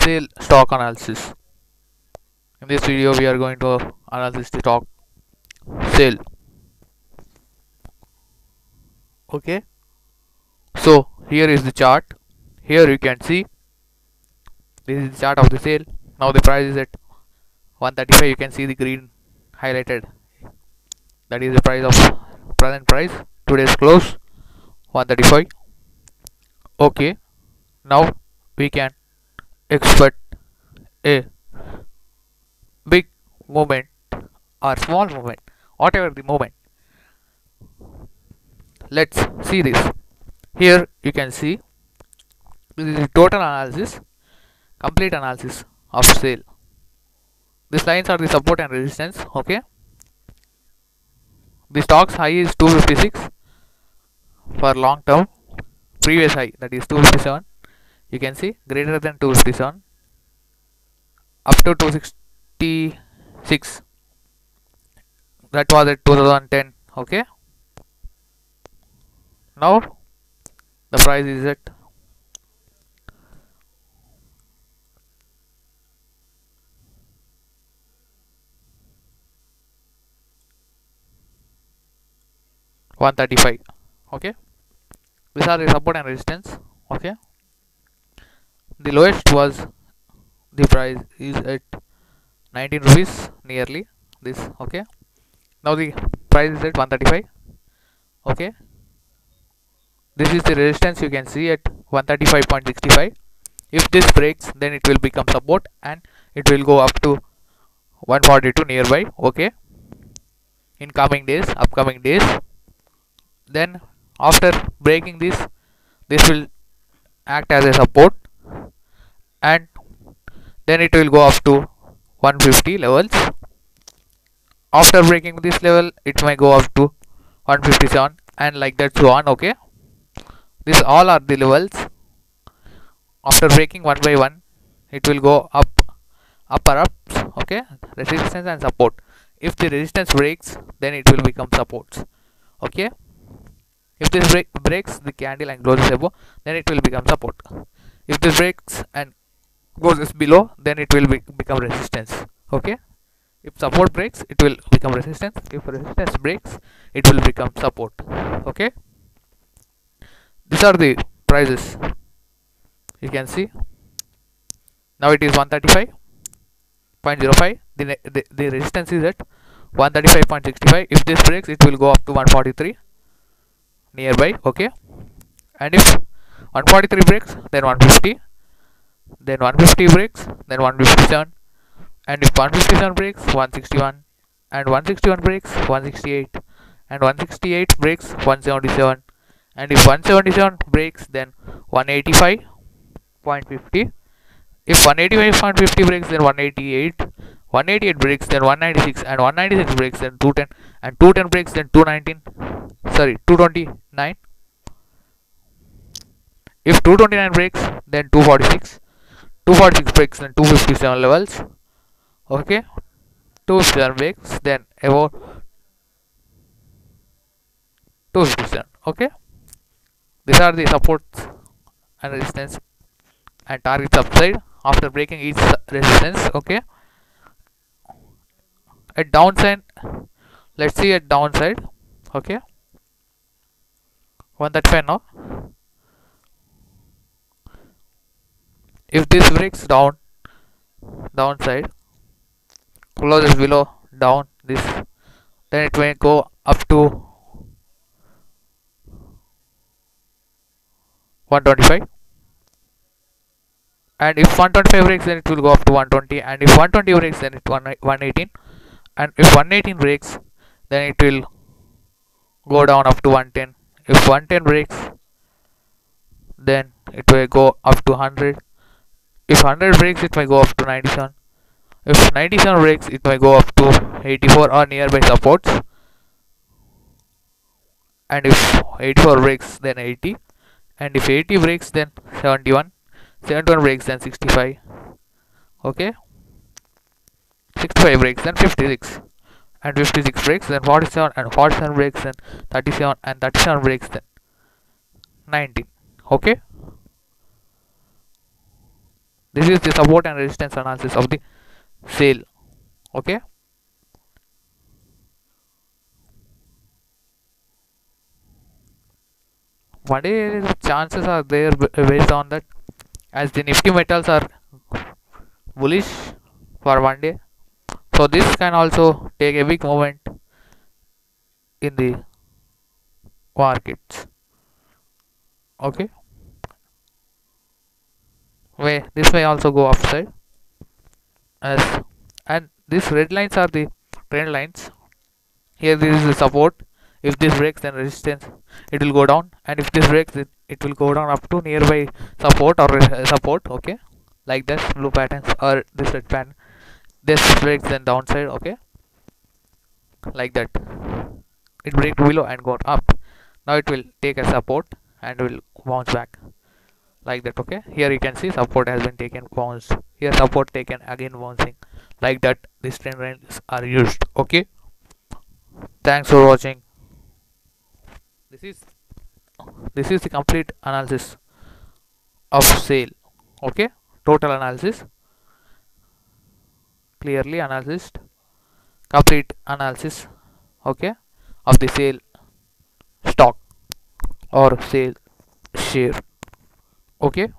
SAIL stock analysis. In this video we are going to analyze the stock SAIL. Okay, so here is the chart. Here you can see this is the chart of the SAIL. Now the price is at 135. You can see the green highlighted, that is the price of present price. Today's close 135. Okay, now we can expect a big movement or small movement, whatever the movement. Let's see this. Here you can see this is the total analysis, complete analysis of SAIL. These lines are the support and resistance. Okay, the stock's high is 256 for long term. Previous high, that is 257. You can see greater than 257 up to 266. That was at 2010. Okay, now the price is at 135. Okay, these are the support and resistance. Okay, the lowest was, the price is at 19 rupees nearly this. Okay, now the price is at 135. Okay, this is the resistance. You can see at 135.65. if this breaks, then it will become support and it will go up to 142 nearby. Okay, in coming days, upcoming days, then after breaking this will act as a support and then it will go up to 150 levels. After breaking this level, it may go up to 157 and like that, so on. Okay, these all are the levels. After breaking one by one, it will go up, upper ups. Okay, resistance and support. If the resistance breaks, then it will become supports. Okay, if this breaks the candle and closes above, then it will become support. If this breaks and goes below, then it will become resistance. Okay, if support breaks, it will become resistance. If resistance breaks, it will become support. Okay, these are the prices. You can see now it is 135.05. The resistance is at 135.65. if this breaks, it will go up to 143 nearby. Okay, and if 143 breaks, then 150, then 150 breaks, then 157, and if 157 breaks, 161, and 161 breaks, 168, and 168 breaks, 177, and if 177 breaks, then 185.50. if 185.50 breaks, then 188, 188 breaks, then 196, and 196 breaks, then 210, and 210 breaks, then 229. If 229 breaks, then 246, 246 breaks, then 257 levels. Okay, 257 breaks, then about 257. Okay, these are the supports and resistance and targets upside after breaking each resistance. Okay, at downside, let's see at downside. Okay, 135 now. If this breaks down, downside, closes below, down this, then it may go up to 125, and if 125 breaks, then it will go up to 120, and if 120 breaks, then it 118, and if 118 breaks, then it will go down up to 110. If 110 breaks, then it will go up to 100. If 100 breaks, it may go up to 97. If 97 breaks, it may go up to 84 or nearby supports, and if 84 breaks, then 80, and if 80 breaks, then 71, 71 breaks, then 65. Okay, 65 breaks, then 56, and 56 breaks, then 47, and 47 breaks, then 37, and 37 breaks, then 19. Okay, This is the support and resistance analysis of the sale. Okay. One day chances are there based on that, as the Nifty metals are bullish for one day. So this can also take a big moment in the markets. Okay. This may also go upside, as and these red lines are the trend lines. Here this is the support. If this breaks, then resistance, it will go down, and if this breaks, it will go down up to nearby support or support. Okay, like this blue patterns or this red pattern. This breaks, then downside. Okay, like that. It breaks below and go up. Now it will take a support and will bounce back, like that. Okay, here you can see support has been taken, bounced. Here support taken, again bouncing, like that. These trend lines are used. Okay, thanks for watching. This is the complete analysis of sale. Okay, total analysis, clearly analyzed, complete analysis. Okay, of the sale stock or sale share. Okay.